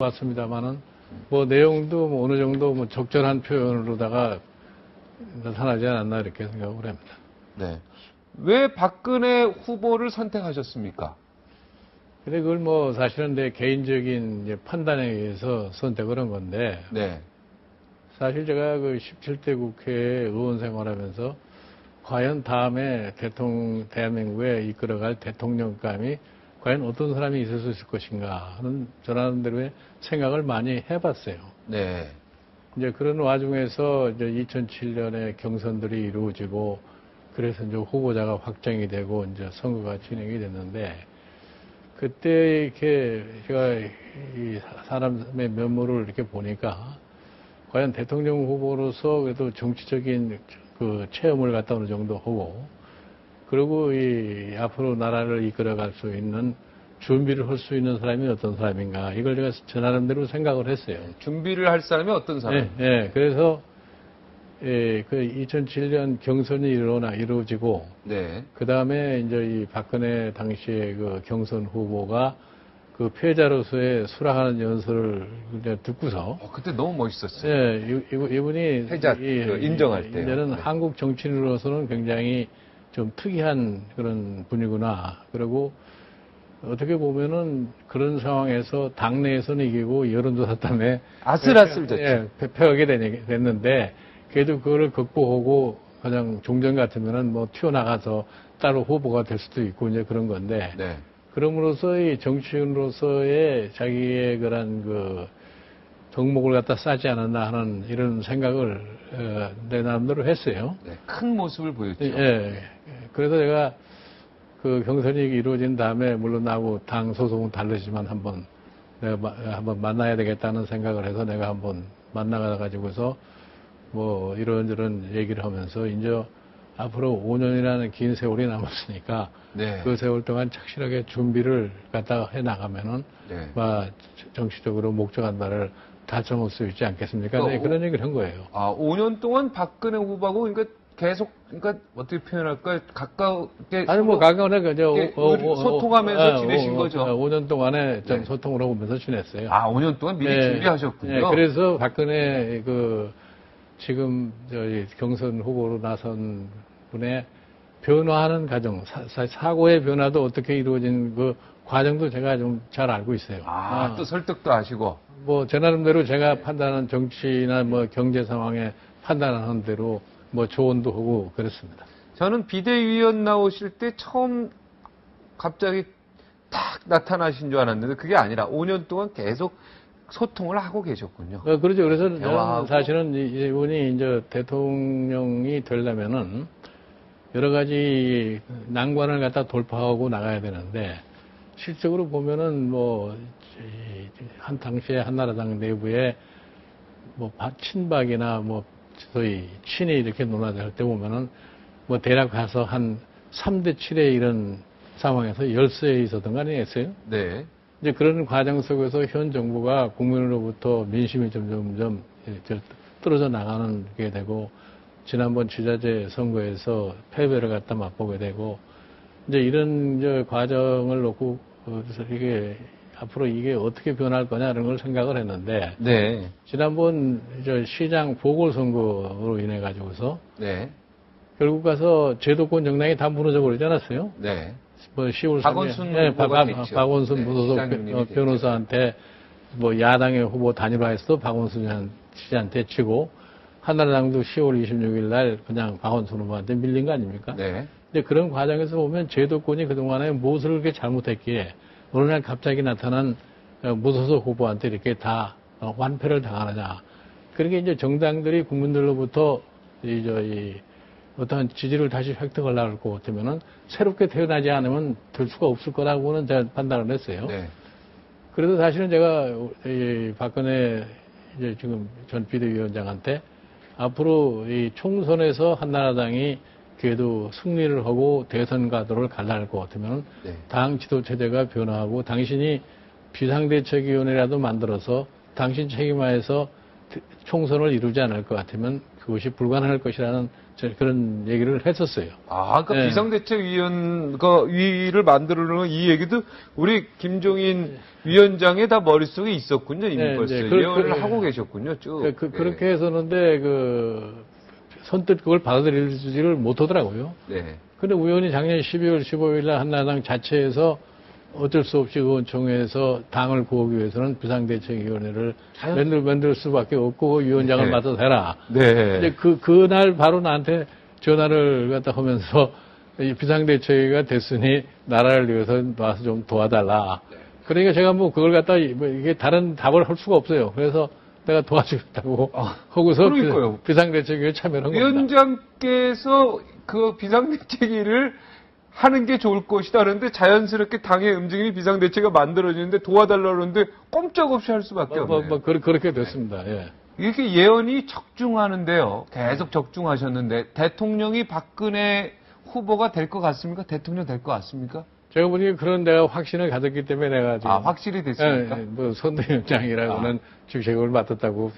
봤습니다만은 뭐 내용도 뭐 어느 정도 뭐 적절한 표현으로다가 나타나지 않았나 이렇게 생각을 합니다. 네. 왜 박근혜 후보를 선택하셨습니까? 근데 그걸 뭐 사실은 내 개인적인 이제 판단에 의해서 선택을 한 건데 네. 사실 제가 그 17대 국회 의원 생활하면서 과연 다음에 대한민국에 이끌어갈 대통령감이 과연 어떤 사람이 있을 수 있을 것인가 하는 저 나름대로의 생각을 많이 해봤어요. 네. 이제 그런 와중에서 이제 2007년에 경선들이 이루어지고 그래서 이제 후보자가 확정이 되고 이제 선거가 진행이 됐는데 그때 이렇게 제가 이 사람의 면모를 이렇게 보니까 과연 대통령 후보로서 그래도 정치적인 그 체험을 갖다 어느 정도 하고 그리고 이 앞으로 나라를 이끌어갈 수 있는 준비를 할 수 있는 사람이 어떤 사람인가 이걸 제가 저 나름대로 생각을 했어요. 준비를 할 사람이 어떤 사람? 네, 그래서 그 2007년 경선이 이루어지고 네. 그 다음에 이제 이 박근혜 당시에 그 경선 후보가 그 패자로서의 수락하는 연설을 이제 듣고서 그때 너무 멋있었어요. 예, 이분이 패자 인정할 때요. 이제는 네. 한국 정치인으로서는 굉장히 좀 특이한 그런 분이구나. 그리고 어떻게 보면은 그런 상황에서 당내에서는 이기고 여론조사 때문에 아슬아슬 졌죠. 예, 패하게 됐는데 그래도 그거를 극복하고 그냥 종전 같으면은 뭐 튀어나가서 따로 후보가 될 수도 있고 이제 그런 건데 네. 그럼으로써 이 정치인으로서의 자기의 그런 그 덕목을 갖다 쌓지 않았나 하는 이런 생각을 내 나름대로 했어요. 네, 큰 모습을 보였죠. 예. 그래서 제가 그 경선이 이루어진 다음에 물론 나하고 당 소속은 다르지만 내가 한번 만나야 되겠다는 생각을 해서 내가 한번 만나가 가지고서 뭐 이런저런 얘기를 하면서 이제 앞으로 5년이라는 긴 세월이 남았으니까 네. 그 세월 동안 착실하게 준비를 갖다가 해 나가면은 네. 정치적으로 목적한 바를 달성할 수 있지 않겠습니까? 네, 그런 얘기를 한 거예요. 5년 동안 박근혜 후보하고 그러니까 계속 그러니까 어떻게 표현할까요? 가깝게 아니 뭐 가까운에 그저 소통하면서 지내신 거죠. 5년 동안에 좀 네. 소통을 하면서 지냈어요. 5년 동안 미리 준비하셨군요. 네, 그래서 박근혜 그 지금 저희 경선 후보로 나선 분의 변화하는 과정, 사고의 변화도 어떻게 이루어진 그 과정도 제가 좀 잘 알고 있어요. 또 설득도 하시고. 뭐, 제 나름대로 제가 판단하는 정치나 뭐 경제 상황에 판단하는 대로 뭐 조언도 하고 그랬습니다. 저는 비대위원 나오실 때 처음 갑자기 딱 나타나신 줄 알았는데 그게 아니라 5년 동안 계속 소통을 하고 계셨군요. 그렇죠. 그래서 저는 대화하고. 사실은 이분이 이제 대통령이 되려면은 여러 가지 난관을 갖다 돌파하고 나가야 되는데 실적으로 보면은 뭐 한 당시에 한나라당 내부에 뭐 친박이나 뭐 소위 친이 이렇게 논하될 때 보면은 뭐 대략 가서 한 3대 7의 이런 상황에서 열세에 있었던 거 아니겠어요? 네. 이제 그런 과정 속에서 현 정부가 국민으로부터 민심이 점점 떨어져 나가는 게 되고 지난번 지자체 선거에서 패배를 갖다 맛보게 되고 이제 이런 이제 과정을 놓고 그래서 이게 앞으로 이게 어떻게 변할 거냐 이런 걸 생각을 했는데 네. 지난번 저 시장 보궐선거로 인해 가지고서 네. 결국 가서 제도권 정당이 다 무너져 버리지 않았어요? 네. 뭐 10월 3일 박원순 후보가 됐죠. 박원순 네, 무소속 변호사한테 뭐 야당의 후보 단일화해서 박원순 씨한테 치고 한나라당도 10월 26일 날 그냥 박원순 후보한테 밀린 거 아닙니까? 네. 근데 그런 과정에서 보면 제도권이 그동안에 무엇을 그렇게 잘못했기에 어느 날 갑자기 나타난 무소속 후보한테 이렇게 다 완패를 당하느냐. 그러니까 이제 정당들이 국민들로부터 어떠한 지지를 다시 획득하려고 할 것 같으면은 새롭게 태어나지 않으면 될 수가 없을 거라고는 제가 판단을 했어요. 네. 그래도 사실은 제가 박근혜 이제 지금 전 비대위원장한테 앞으로 이 총선에서 한나라당이 그래도 승리를 하고 대선 가도를 갈라할 것 같으면 네. 당 지도 체제가 변화하고 당신이 비상대책위원회라도 만들어서 당신 책임하에서 총선을 이루지 않을 것 같으면 그것이 불가능할 것이라는 그런 얘기를 했었어요. 그러니까 네. 비상대책위를 만들려는 이 얘기도 우리 김종인 위원장의 다 머릿속에 있었군요. 이미 네, 벌써 네. 예언을 하고 계셨군요. 쭉. 그렇게 했었는데 선뜻 그걸 받아들이지를 못하더라고요. 네. 근데 우연히 작년 12월 15일 날 한나라당 자체에서 어쩔 수 없이 의원총회에서 당을 구하기 위해서는 비상대책위원회를 만들 수밖에 없고 위원장을 네. 맡아서 해라. 네. 이제 그날 바로 나한테 전화를 갖다 하면서 이 비상대책위가 됐으니 나라를 위해서 와서 좀 도와달라. 그러니까 제가 뭐 그걸 갖다 이게 다른 답을 할 수가 없어요. 그래서 내가 도와주겠다고 하고서 그러니까요. 비상대책위에 참여한 겁니다. 위원장께서 그 비상대책위를 하는 게 좋을 것이다. 그런데 자연스럽게 당의 움직임이 비상대책이 만들어지는데 도와달라고 그러는데 꼼짝없이 할 수밖에 없네요. 그렇게 됐습니다. 예. 이렇게 예언이 적중하는데요. 계속 적중하셨는데 대통령이 박근혜 후보가 될 것 같습니까? 대통령 될 것 같습니까? 제가 보니 그런 내가 확신을 가졌기 때문에 내가 지금 확실히 됐습니까? 선대위원장이라고는 주식을 맡았다고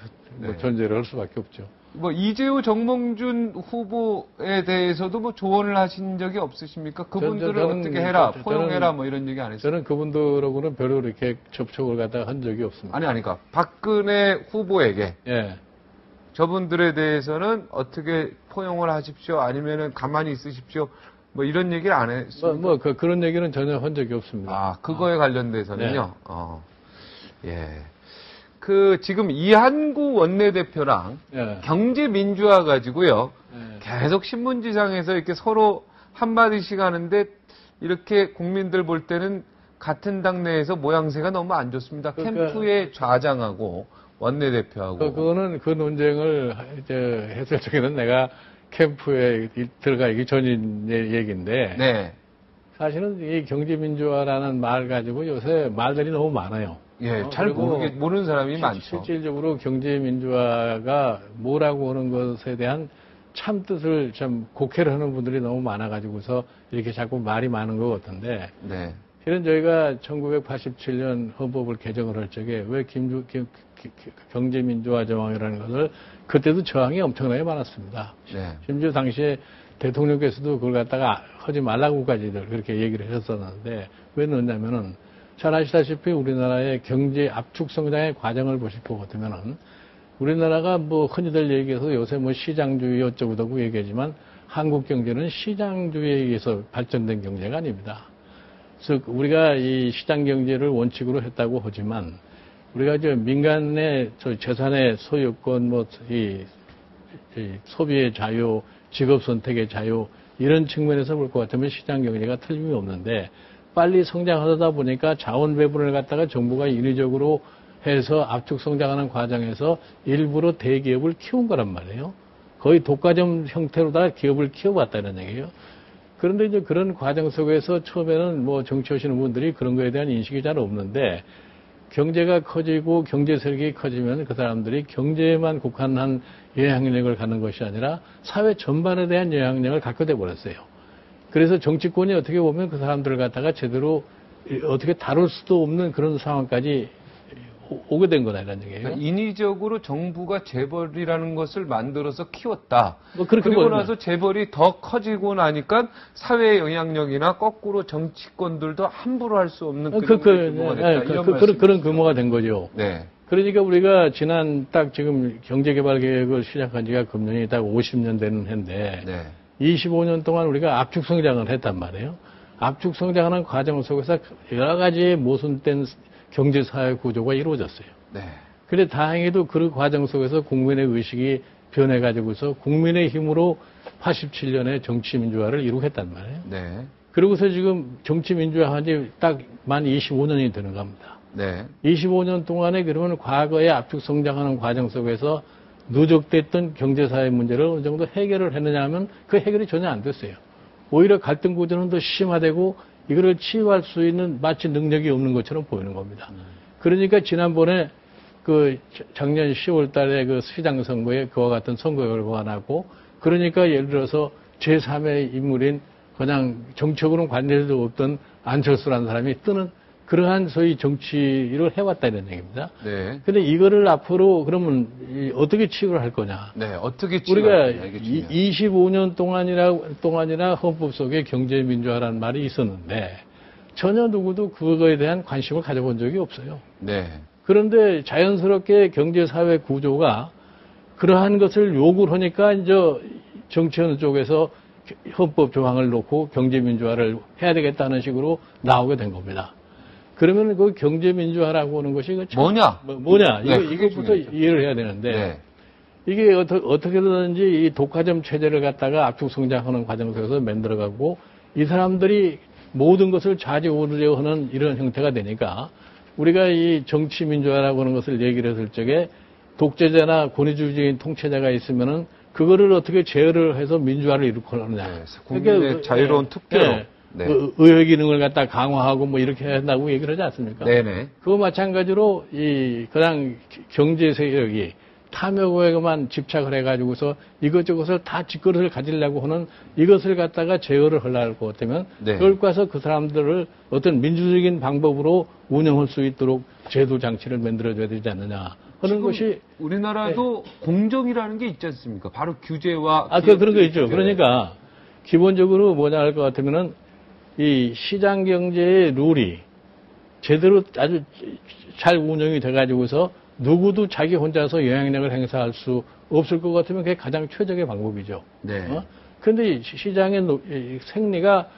존재를 할 수밖에 없죠. 이재호 정몽준 후보에 대해서도 조언을 하신 적이 없으십니까? 그분들을 저는 어떻게 해라, 포용해라 이런 얘기 안 했어요? 저는 그분들하고는 별로 이렇게 접촉을 갖다가 한 적이 없습니다. 그러니까 박근혜 후보에게 예. 저분들에 대해서는 어떻게 포용을 하십시오, 아니면은 가만히 있으십시오, 이런 얘기를 안 했습니까? 그런 얘기는 전혀 한 적이 없습니다. 그거에 관련돼서는요. 예. 지금 이한구 원내대표랑 경제민주화 가지고요. 계속 신문지상에서 이렇게 서로 한마디씩 하는데 이렇게 국민들 볼 때는 같은 당내에서 모양새가 너무 안 좋습니다. 캠프의 좌장하고 원내대표하고. 그거는 그 논쟁을 했을 적에는 내가 캠프에 들어가기 전인 얘기인데. 네. 사실은 이 경제민주화라는 말 가지고 요새 말들이 너무 많아요. 예, 잘 모르는 사람이 많죠. 실질적으로 경제민주화가 뭐라고 하는 것에 대한 참뜻을 참 곡해를 하는 분들이 너무 많아가지고서 이렇게 자꾸 말이 많은 것 같은데. 네. 실은 저희가 1987년 헌법을 개정을 할 적에 왜 경제민주화 정황이라는 것을 그때도 저항이 엄청나게 많았습니다. 네. 심지어 당시에 대통령께서도 그걸 갖다가 하지 말라고까지들 그렇게 얘기를 하셨었는데 왜 넣냐면은 잘 아시다시피 우리나라의 경제 압축 성장의 과정을 보실 것 같으면은 우리나라가 흔히들 얘기해서 요새 시장주의 어쩌고저쩌고 얘기하지만 한국 경제는 시장주의에 의해서 발전된 경제가 아닙니다. 즉 우리가 이 시장 경제를 원칙으로 했다고 하지만 우리가 민간의 재산의 소유권, 이 소비의 자유, 직업 선택의 자유 이런 측면에서 볼 것 같으면 시장 경제가 틀림이 없는데 빨리 성장하다 보니까 자원 배분을 갖다가 정부가 인위적으로 해서 압축 성장하는 과정에서 일부러 대기업을 키운 거란 말이에요. 거의 독과점 형태로다 기업을 키워봤다는 얘기예요. 그런데 이제 그런 과정 속에서 처음에는 정치하시는 분들이 그런 거에 대한 인식이 잘 없는데 경제가 커지고 경제 세력이 커지면 그 사람들이 경제에만 국한한 영향력을 갖는 것이 아니라 사회 전반에 대한 영향력을 갖게 돼 버렸어요. 그래서 정치권이 어떻게 보면 그 사람들을 갖다가 제대로 어떻게 다룰 수도 없는 그런 상황까지 오게 된 거다 이런 얘기예요. 그러니까 인위적으로 정부가 재벌이라는 것을 만들어서 키웠다. 그렇게 그리고 나서 재벌이 더 커지고 나니까 사회의 영향력이나 거꾸로 정치권들도 함부로 할 수 없는 그런 규모가 된 거죠. 네. 그러니까 우리가 지난 지금 경제개발 계획을 시작한 지가 금년이 딱 50년 되는 해인데 네. 25년 동안 우리가 압축 성장을 했단 말이에요. 압축 성장하는 과정 속에서 여러 가지의 모순된 경제사회 구조가 이루어졌어요. 네. 그런데 다행히도 그 과정 속에서 국민의 의식이 변해가지고서 국민의 힘으로 87년에 정치민주화를 이루겠단 말이에요. 네. 그리고서 지금 정치민주화 한 지 딱 만 25년이 되는 겁니다. 네. 25년 동안에 그러면 과거에 압축 성장하는 과정 속에서 누적됐던 경제사회 문제를 어느 정도 해결을 했느냐 하면 그 해결이 전혀 안 됐어요. 오히려 갈등 구조는 더 심화되고 이거를 치유할 수 있는 마치 능력이 없는 것처럼 보이는 겁니다. 그러니까 지난번에 작년 10월 달에 시장 선거에 그와 같은 선거 결과가 나고 그러니까 예를 들어서 제3의 인물인 그냥 정책으로는 관계도 없던 안철수라는 사람이 뜨는 그러한 소위 정치를 해왔다 이런 얘기입니다. 네. 근데 이거를 앞으로 그러면 어떻게 치유를 할 거냐? 네, 어떻게 우리가 치유할 거냐, 이게 25년 동안이나 헌법 속에 경제민주화라는 말이 있었는데 전혀 누구도 그거에 대한 관심을 가져본 적이 없어요. 네. 그런데 자연스럽게 경제사회 구조가 그러한 것을 요구를 하니까 이제 정치하는 쪽에서 헌법 조항을 놓고 경제민주화를 해야 되겠다는 식으로 나오게 된 겁니다. 그러면 그 경제민주화라고 하는 것이 뭐냐? 뭐냐? 네, 이것부터 이해를 해야 되는데 네. 이게 어떻게든지 이 독과점 체제를 갖다가 압축 성장하는 과정 속에서 만들어가고 이 사람들이 모든 것을 좌지우지하려 하는 이런 형태가 되니까 우리가 이 정치 민주화라고 하는 것을 얘기를 했을 적에 독재자나 권위주의적인 통치자가 있으면은 그거를 어떻게 제어를 해서 민주화를 이루거느냐. 네, 국민의 자유로운 투표. 네. 의회 기능을 갖다 강화하고 뭐 이렇게 해야 한다고 얘기를 하지 않습니까? 네네. 그거 마찬가지로 그냥 경제 세력이 탐욕에만 집착을 해가지고서 이것저것을 다 직거릇을 가지려고 하는 이것을 갖다가 제어를 하려고 것 같으면 네. 그걸 가서 그 사람들을 어떤 민주적인 방법으로 운영할 수 있도록 제도 장치를 만들어줘야 되지 않느냐 하는 것이 우리나라도 공정이라는 게 있지 않습니까? 바로 규제와 그런 거 있죠. 그러니까 기본적으로 뭐냐 할 것 같으면은 이 시장 경제의 룰이 제대로 아주 잘 운영이 돼가지고서 누구도 자기 혼자서 영향력을 행사할 수 없을 것 같으면 그게 가장 최적의 방법이죠. 네. 그런데 시장의 생리가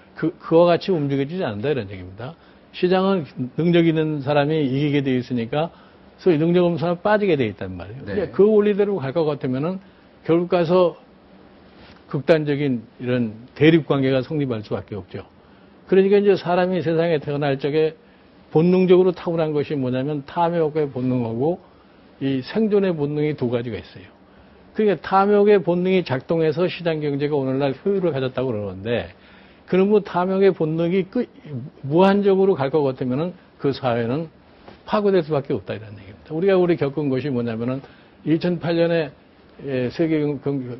그와 같이 움직여지지 않는다 이런 얘기입니다. 시장은 능력 있는 사람이 이기게 돼 있으니까 소위 능력 없는 사람은 빠지게 돼 있단 말이에요. 네. 그 원리대로 갈 것 같으면은 결국 가서 극단적인 이런 대립 관계가 성립할 수밖에 없죠. 그러니까 이제 사람이 세상에 태어날 적에 본능적으로 타고난 것이 뭐냐면 탐욕의 본능하고 이 생존의 본능이 두 가지가 있어요. 그러니까 탐욕의 본능이 작동해서 시장 경제가 오늘날 효율을 가졌다고 그러는데 그러면 탐욕의 본능이 무한적으로 갈 것 같으면은 그 사회는 파괴될 수밖에 없다 이런 얘기입니다. 우리 겪은 것이 뭐냐면은 2008년에 세계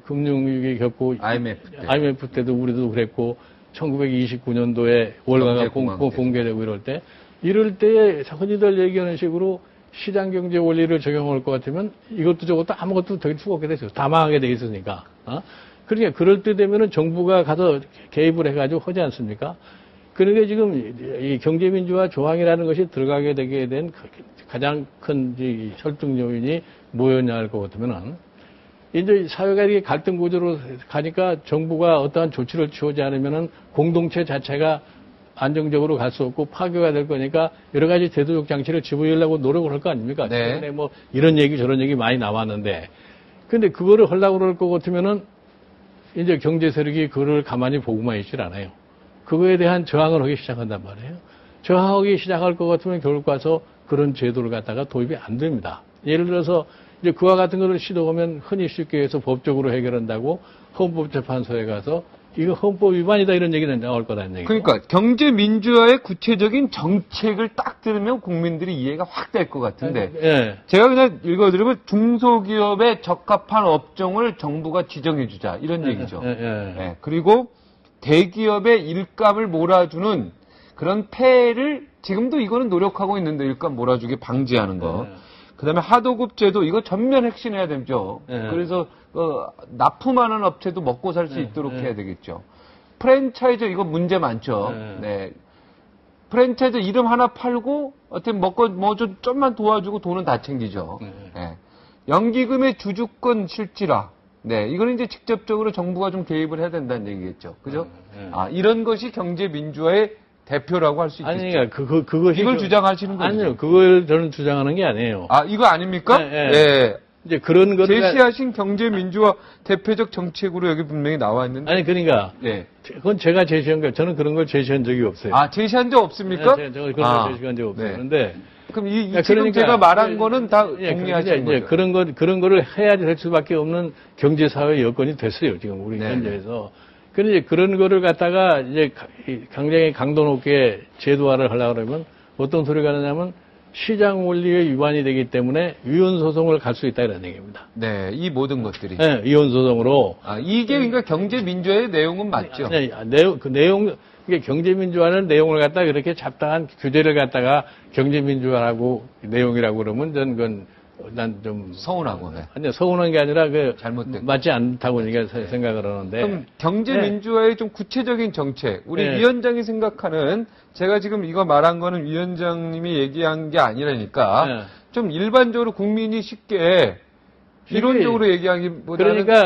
금융위기 겪고 IMF 때도 우리도 그랬고 1929년도에 월가가 붕괴되고 이럴 때에 흔히들 얘기하는 식으로 시장 경제 원리를 적용할 것 같으면 이것도 저것도 아무것도 될 수가 없게 됐어요. 다 망하게 돼 있으니까. 그러니까 그럴 때 되면은 정부가 가서 개입을 해가지고 하지 않습니까? 그러니까 지금 이 경제민주화 조항이라는 것이 들어가게 되게 된 가장 큰 설득 요인이 뭐였냐 할 것 같으면은 이제 사회가 이렇게 갈등 구조로 가니까 정부가 어떠한 조치를 취하지 않으면은 공동체 자체가 안정적으로 갈 수 없고 파괴가 될 거니까 여러 가지 제도적 장치를 집어넣으려고 노력을 할 거 아닙니까? 네. 최근에 뭐 이런 얘기 저런 얘기 많이 나왔는데 근데 그거를 하려고 그럴 것 같으면은 이제 경제 세력이 그거를 가만히 보고만 있질 않아요. 그거에 대한 저항을 하기 시작한단 말이에요. 저항하기 시작할 것 같으면 결국 가서 그런 제도를 갖다가 도입이 안 됩니다. 예를 들어서 이제 그와 같은 것을 시도하면 흔히 쉽게 해서 법적으로 해결한다고 헌법재판소에 가서 이거 헌법 위반이다 이런 얘기는 나올 거라는 얘기죠. 그러니까 경제 민주화의 구체적인 정책을 딱 들으면 국민들이 이해가 확 될 것 같은데 예. 제가 그냥 읽어드리면 중소기업에 적합한 업종을 정부가 지정해주자 이런 얘기죠. 예. 그리고 대기업의 일감을 몰아주는 그런 폐해를 지금도 이거는 노력하고 있는데 일감 몰아주게 방지하는 거. 그다음에 하도급 제도 이거 전면 혁신해야 되죠. 그래서 납품하는 업체도 먹고 살 수 있도록 해야 되겠죠. 프랜차이즈 이거 문제 많죠. 네. 프랜차이즈 이름 하나 팔고 어떻게 먹고 뭐 좀만 도와주고 돈은 다 챙기죠. 네. 연기금의 주주권 실질화. 네, 이거는 이제 직접적으로 정부가 좀 개입을 해야 된다는 얘기겠죠. 그죠? 이런 것이 경제 민주화의 대표라고 할 수 있겠죠. 아니, 그러니까 그것이 이걸 주장하시는 거죠? 아니요, 그걸 저는 주장하는 게 아니에요. 이거 아닙니까? 네. 예. 이제 그런 거를 제시하신 경제 민주화 대표적 정책으로 여기 분명히 나와 있는데. 아니 그러니까 네. 그건 제가 제시한 거예요. 저는 그런 걸 제시한 적이 없어요. 제시한 적 없습니까? 네, 저는 그런 걸 제시한 적이 없어요. 네. 그런데 그럼 지금 제가 말한 거는 다 동의하시는 거죠? 그런 거를 해야 될 수밖에 없는 경제 사회 여건이 됐어요. 지금 우리 현재에서. 그런데 그런 거를 갖다가 이제 굉장히 강도 높게 제도화를 하려고 그러면 어떤 소리가 나냐면 시장 원리에 위반이 되기 때문에 위헌 소송을 갈 수 있다 이런 얘기입니다. 네, 이 모든 것들이. 네, 위헌 소송으로. 이게 그러니까 경제 민주화의 내용은 맞죠? 네, 내용 이게 경제 민주화는 내용을 갖다가 그렇게 잡다한 규제를 갖다가 경제 민주화라고 내용이라고 그러면 저는 그건 난 좀 서운하고. 네. 아니 서운한 게 아니라 잘못된 맞지 않다고 생각을 하는데. 그럼 경제 민주화의 좀 구체적인 정책, 우리 위원장이 생각하는, 제가 지금 이거 말한 거는 위원장님이 얘기한 게 아니라니까 좀 일반적으로 국민이 쉽게 이론적으로 얘기하기보다는 그러니까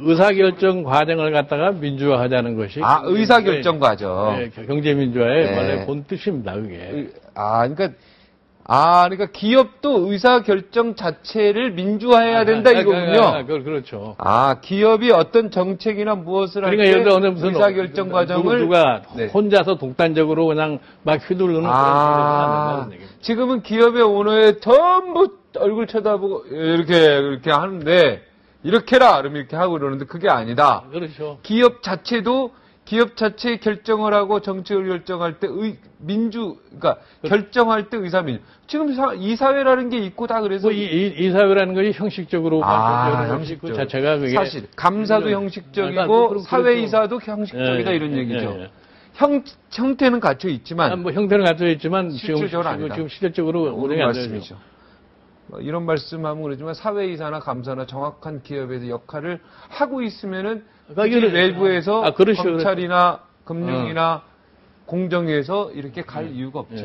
의사결정 과정을 갖다가 민주화하자는 것이 의사결정 과정 경제 민주화의 원래 본 뜻입니다. 그게. 그러니까 기업도 의사결정 자체를 민주화해야 된다 이거군요. 그렇죠. 기업이 어떤 정책이나 무엇을 할 때 의사결정 과정을 누가 혼자서 독단적으로 그냥 막 휘두르는 그런 일은 안 된다는 얘기입니다. 지금은 기업의 오너에 전부 얼굴 쳐다보고 이렇게 하는데 이렇게라 그러면 이렇게 하고 그러는데 그게 아니다. 그렇죠. 기업 자체도 기업 자체의 결정을 하고 정책을 결정할 때 그러니까 결정할 때 의사민주. 지금 이 사회라는 게 있고 다 그래서 이 사회라는 것이 형식적으로 형식적 자체가 그게 사실 감사도 형식적이고 사회이사도 형식적이다 이런 얘기죠. 형태는 갖춰 있지만 형태는 갖춰 있지만 실질적으로 아니다. 지금 실질적으로 운영이 안 되죠. 이런 말씀하면 그러지만 사회이사나 감사나 정확한 기업에서 역할을 하고 있으면은 외부에서 검찰이나 금융이나 공정위에서 이렇게 갈 이유가 없죠.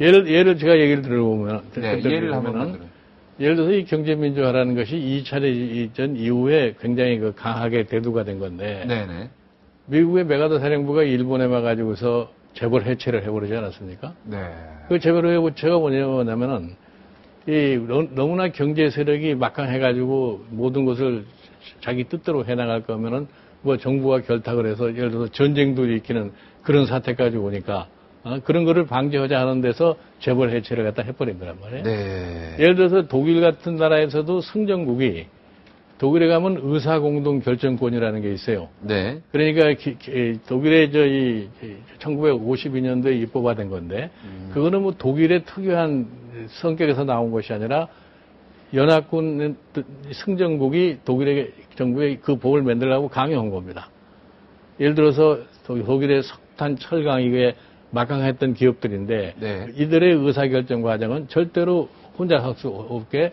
예를 제가 얘기를 들어보면 예를 한번 예를 들어서 이 경제민주화라는 것이 2차 대전 이후에 굉장히 강하게 대두가 된 건데 미국의 메가더 사령부가 일본에 와가지고서 재벌 해체를 해버리지 않았습니까? 그 재벌 해체가 뭐냐면은 너무나 경제 세력이 막강해가지고 모든 것을 자기 뜻대로 해나갈 거면은 정부가 결탁을 해서 예를 들어서 전쟁도 일으키는 그런 사태까지 오니까 그런 거를 방지하자 하는 데서 재벌 해체를 갖다 해버린 거란 말이에요. 예를 들어서 독일 같은 나라에서도 승전국이 독일에 가면 의사공동 결정권이라는 게 있어요. 그러니까 독일의 1952년도에 입법화된 건데 그거는 독일의 특유한 성격에서 나온 것이 아니라 연합군 승전국이 독일의 정부에 그 법을 만들라고 강요한 겁니다. 예를 들어서 독일의 석탄, 철강 이게 막강했던 기업들인데 이들의 의사결정 과정은 절대로 혼자 할 수 없게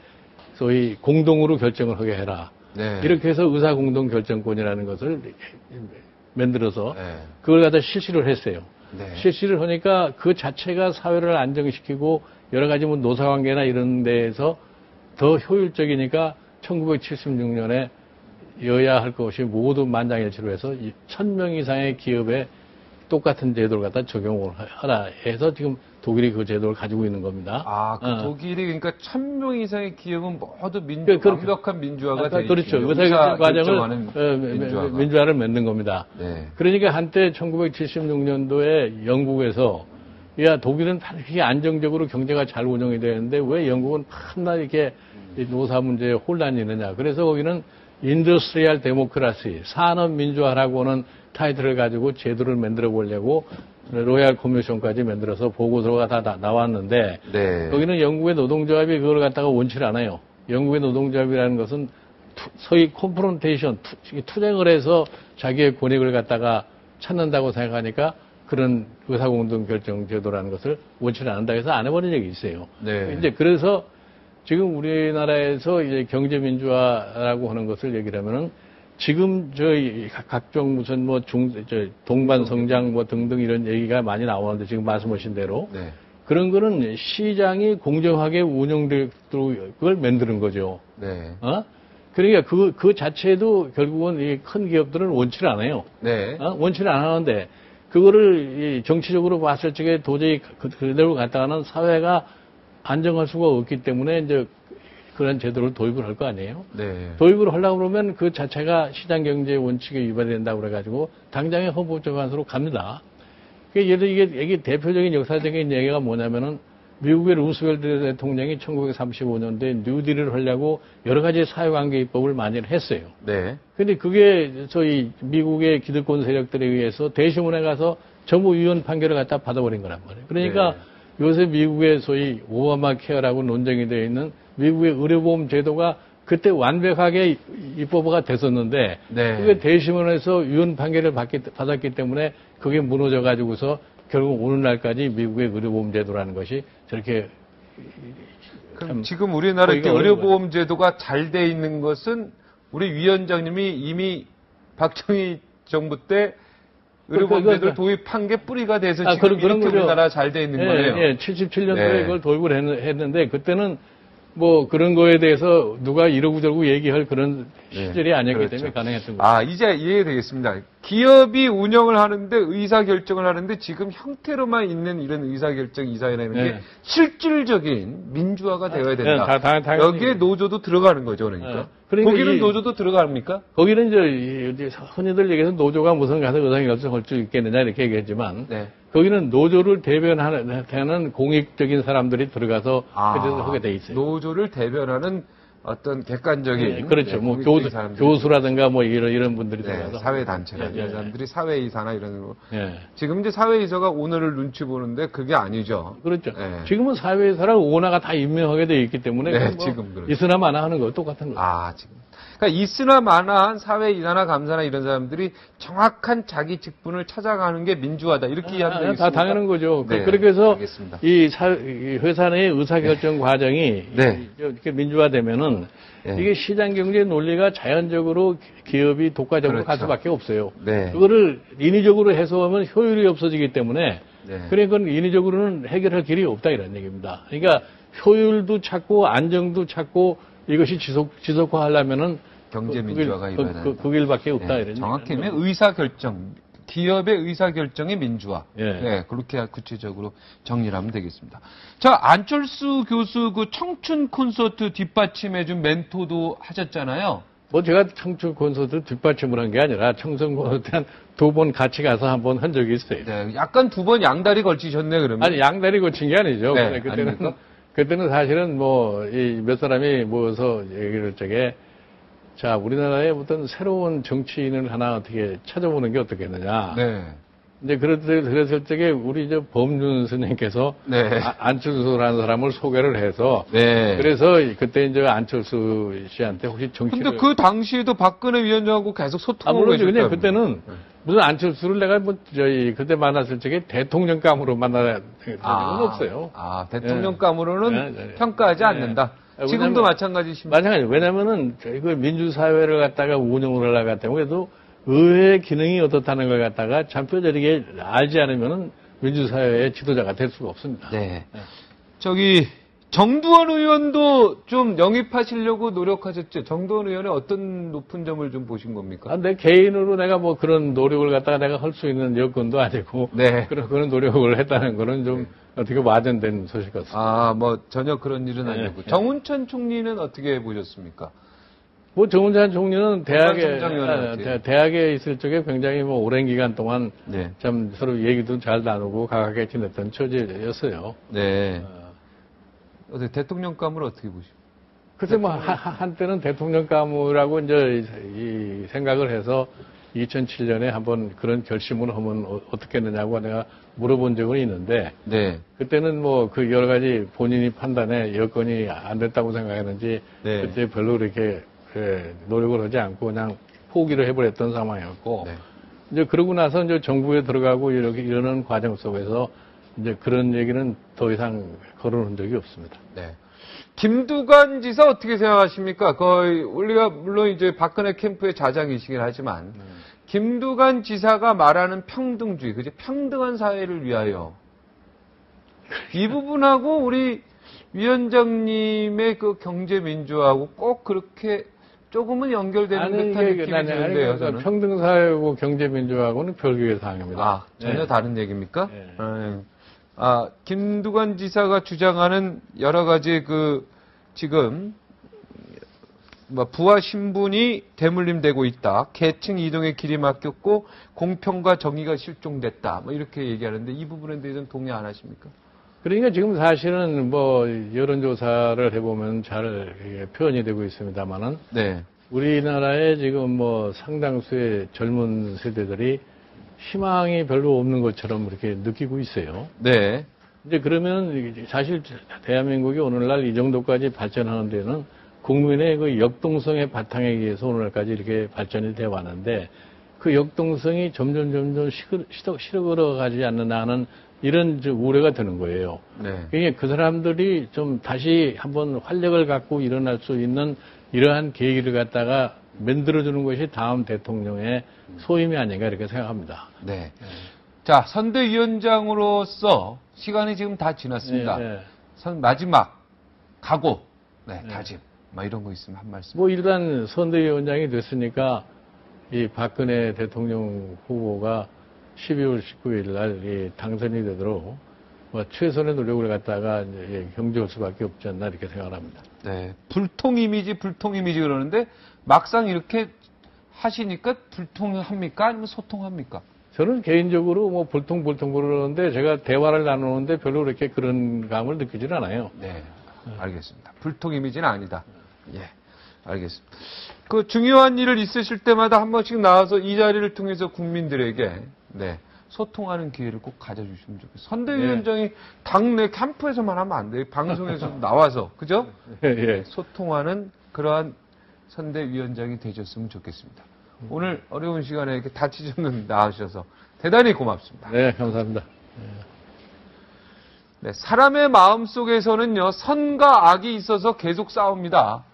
소위 공동으로 결정을 하게 해라. 이렇게 해서 의사공동결정권이라는 것을 만들어서 그걸 갖다 실시를 했어요. 실시를 하니까 그 자체가 사회를 안정시키고 여러 가지 노사관계나 이런 데에서 더 효율적이니까 1976년에 여야 할 것이 모두 만장일치로 해서 1000명 이상의 기업에 똑같은 제도를 갖다 적용을 하라 해서 지금 독일이 그 제도를 가지고 있는 겁니다. 독일이 그러니까 1000명 이상의 기업은 모두 완벽한 민주화가 되죠. 그렇죠. 의사결정 과정을 민주화를 만든 겁니다. 그러니까 한때 1976년도에 영국에서 독일은 이렇게 안정적으로 경제가 잘 운영이 되는데 왜 영국은 맨날 이렇게 노사 문제에 혼란이 있느냐. 그래서 거기는 인더스트리얼 데모크라시, 산업 민주화라고 하는 타이틀을 가지고 제도를 만들어 보려고 로얄 커미션까지 만들어서 보고서가 다 나왔는데 거기는 영국의 노동조합이 그걸 갖다가 원치를 않아요. 영국의 노동조합이라는 것은 소위 콘프론테이션, 투쟁을 해서 자기의 권익을 갖다가 찾는다고 생각하니까 그런 의사공동결정 제도라는 것을 원치를 않는다 해서 안 해버린 적이 있어요. 이제 그래서 지금 우리나라에서 이제 경제민주화라고 하는 것을 얘기를 하면은 지금 저희 각종 무슨 동반성장 등등 이런 얘기가 많이 나오는데 지금 말씀하신 대로 그런 거는 시장이 공정하게 운영될 그걸 만드는 거죠. 그러니까 그 자체도 결국은 이 큰 기업들은 원치를 안 해요. 원치를 안 하는데 그거를 정치적으로 봤을 적에 도저히 그대로 갔다가는 사회가 안정할 수가 없기 때문에 이제 그런 제도를 도입을 할 거 아니에요? 도입을 하려고 그러면 그 자체가 시장 경제 원칙에 위반이 된다고 그래가지고 당장의 헌법재판소로 갑니다. 이게 대표적인 역사적인 얘기가 뭐냐면은 미국의 루스벨트 대통령이 1935년도에 뉴딜을 하려고 여러 가지 사회관계 입법을 많이 했어요. 근데 그게 저희 미국의 기득권 세력들에 의해서 대신문에 가서 전부 위헌 판결을 갖다 받아버린 거란 말이에요. 그러니까 요새 미국의 소위 오바마 케어라고 논쟁이 되어 있는 미국의 의료보험 제도가 그때 완벽하게 입법화가 됐었는데 네. 그게 대심원에서 유언 판결을 받았기 때문에 그게 무너져 가지고서 결국 오늘날까지 미국의 의료보험 제도라는 것이 저렇게 그럼 지금 우리나라 의료보험 제도가 잘 돼 있는 것은 우리 위원장님이 이미 박정희 정부 때 의료보험 제도를 도입한 게 뿌리가 돼서 지금 이렇게 우리나라 잘 돼 있는 거예요. 예, 77년도에 그걸 도입을 했는데 그때는 뭐 그런 거에 대해서 누가 이러고 저러고 얘기할 그런 시절이 아니었기 때문에 가능했던 거죠. 아, 이제 이해되겠습니다. 기업이 운영을 하는데 의사결정을 하는데 지금 형태로만 있는 이런 의사결정 이사회나 이런 게 실질적인 민주화가 되어야 된다. 여기에 노조도 들어가는 거죠, 그러니까. 거기는 노조도 들어갑니까? 거기는 이제 흔히들 얘기해서 노조가 무슨 가서 의사결정 할 수 있겠느냐 이렇게 얘기했지만 거기는 노조를 대변하는 공익적인 사람들이 들어가서 그래서 하게 돼 있어요. 노조를 대변하는 어떤 객관적인 그렇죠. 뭐 교수라든가 뭐 이런 분들이 들어가서 사회 단체나 이런 사람들이 사회이사나 이런 거. 지금 이제 사회이사가 오너를 눈치 보는데 그게 아니죠. 그렇죠. 지금은 사회이사랑 오너가 다 임명하게 돼 있기 때문에 지금 그렇죠. 있으나 마나 하는 거 똑같은 거죠. 지금. 그러니까 있으나 마나한 사회이사나 감사나 이런 사람들이 정확한 자기 직분을 찾아가는 게 민주화다. 이렇게 이해하면 되겠습니다. 다 당연한 거죠. 그렇게 해서 알겠습니다. 이 회사 내의 의사결정 과정이 이렇게 민주화되면은 이게 시장 경제 논리가 자연적으로 기업이 독과적으로 갈 수밖에 없어요. 그거를 인위적으로 해소하면 효율이 없어지기 때문에 그러니까 인위적으로는 해결할 길이 없다 이런 얘기입니다. 그러니까 효율도 찾고 안정도 찾고 이것이 지속화하려면은 경제 민주화가 이루어야 된다. 그 길밖에 없다 이런. 정확히 하면 의사결정, 기업의 의사결정의 민주화. 그렇게 구체적으로 정리를 하면 되겠습니다. 자, 안철수 교수 그 청춘 콘서트 뒷받침해준 멘토도 하셨잖아요. 뭐 제가 청춘 콘서트 뒷받침을 한 게 아니라 청춘 콘서트 한 2번 같이 가서 한번 한 적이 있어요. 약간 2번 양다리 걸치셨네 그러면. 아니 양다리 걸친 게 아니죠. 그때는 사실은 뭐 몇 사람이 모여서 얘기를 적에 자, 우리나라에 어떤 새로운 정치인을 하나 어떻게 찾아보는 게 어떻겠느냐. 이제 그랬을 적에 우리 범준 선생님께서 안철수라는 사람을 소개를 해서 그래서 그때 이제 안철수 씨한테 혹시 정치를. 근데 그 당시에도 박근혜 위원장하고 계속 소통을 했었다면. 그냥 그때는 무슨 안철수를 내가 그때 만났을 적에 대통령감으로 만나야 적은 없어요. 대통령감으로는 평가하지 않는다. 지금도 마찬가지십니다. 왜냐면은 그 민주사회를 갖다가 운영을 하려고 했다면 그래도 의회의 기능이 어떻다는 걸 갖다가 참 뼈저리게 알지 않으면은 민주사회의 지도자가 될 수가 없습니다. 저기 정두원 의원도 좀 영입하시려고 노력하셨죠? 정두원 의원의 어떤 높은 점을 좀 보신 겁니까? 내 개인으로 내가 뭐 그런 노력을 갖다가 내가 할 수 있는 여건도 아니고 그런 노력을 했다는 거는 좀 어떻게 와전된 소식 같습니다. 뭐 전혀 그런 일은 아니고 정운천 총리는 어떻게 보셨습니까? 뭐 정운천 총리는 대학에 있을 적에 굉장히 뭐 오랜 기간 동안 참 서로 얘기도 잘 나누고 가깝게 지냈던 처지였어요. 대통령감을 어떻게 보십니까? 글쎄 뭐 한때는 대통령감이라고 이제 이 생각을 해서 2007년에 한번 그런 결심을 하면 어떻겠느냐고 내가 물어본 적은 있는데 그때는 뭐 그 여러 가지 본인이 판단에 여건이 안 됐다고 생각했는지 그때 별로 그렇게 노력을 하지 않고 그냥 포기를 해버렸던 상황이었고 이제 그러고 나서 이제 정부에 들어가고 이렇게 이러는 과정 속에서 이제 그런 얘기는 더 이상 거론한 적이 없습니다. 김두관 지사 어떻게 생각하십니까? 거의 우리가 물론 이제 박근혜 캠프의 자장이시긴 하지만 김두관 지사가 말하는 평등주의, 그죠? 평등한 사회를 위하여 이 부분하고 우리 위원장님의 그 경제 민주화하고 꼭 그렇게 조금은 연결되는 듯한 느낌이 드는데요. 저는. 평등사회하고 경제민주화하고는 별개의 사항입니다. 전혀 다른 얘기입니까? 김두관 지사가 주장하는 여러 가지 지금 부하 신분이 대물림되고 있다. 계층 이동의 길이 막혔고 공평과 정의가 실종됐다. 이렇게 얘기하는데 이 부분에 대해서는 동의 안 하십니까? 그러니까 지금 사실은 뭐 여론조사를 해보면 잘 표현이 되고 있습니다만은 우리나라에 지금 뭐 상당수의 젊은 세대들이 희망이 별로 없는 것처럼 이렇게 느끼고 있어요. 이제 그러면 사실 대한민국이 오늘날 이 정도까지 발전하는 데는 국민의 그 역동성의 바탕에 의해서 오늘까지 이렇게 발전이 되어 왔는데 그 역동성이 점점 식어가지 않느냐 하는 이런 우려가 드는 거예요. 네. 그러니까 그 사람들이 좀 다시 한번 활력을 갖고 일어날 수 있는 이러한 계기를 갖다가 만들어주는 것이 다음 대통령의 소임이 아닌가 이렇게 생각합니다. 네. 자, 선대위원장으로서 시간이 지금 다 지났습니다. 마지막 각오, 다짐, 이런 거 있으면 한 말씀. 뭐 일단 선대위원장이 됐으니까 이 박근혜 대통령 후보가 12월 19일 날 당선이 되도록 뭐 최선의 노력을 갖다가 경주할 수밖에 없지 않나 이렇게 생각을 합니다. 네. 불통 이미지 그러는데 막상 이렇게 하시니까 불통합니까? 아니면 소통합니까? 저는 개인적으로 뭐 불통 그러는데 제가 대화를 나누는데 별로 그렇게 그런 감을 느끼지는 않아요. 네. 알겠습니다. 불통 이미지는 아니다. 예. 알겠습니다. 그 중요한 일을 있으실 때마다 한 번씩 나와서 이 자리를 통해서 국민들에게 소통하는 기회를 꼭 가져주시면 좋겠어요. 선대위원장이 당내 캠프에서만 하면 안 돼요. 방송에서 나와서 그죠? 소통하는 그러한 선대위원장이 되셨으면 좋겠습니다. 오늘 어려운 시간에 이렇게 다치지 않는 나와주셔서 대단히 고맙습니다. 네, 감사합니다. 네, 사람의 마음 속에서는요, 선과 악이 있어서 계속 싸웁니다.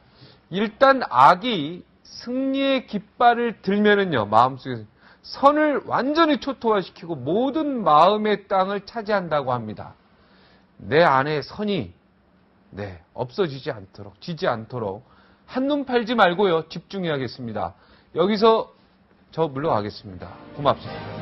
일단 악이 승리의 깃발을 들면은요, 마음속에서 선을 완전히 초토화시키고 모든 마음의 땅을 차지한다고 합니다. 내 안에 선이, 없어지지 않도록, 지지 않도록 한눈 팔지 말고요, 집중해야겠습니다. 여기서 저 물러가겠습니다. 고맙습니다.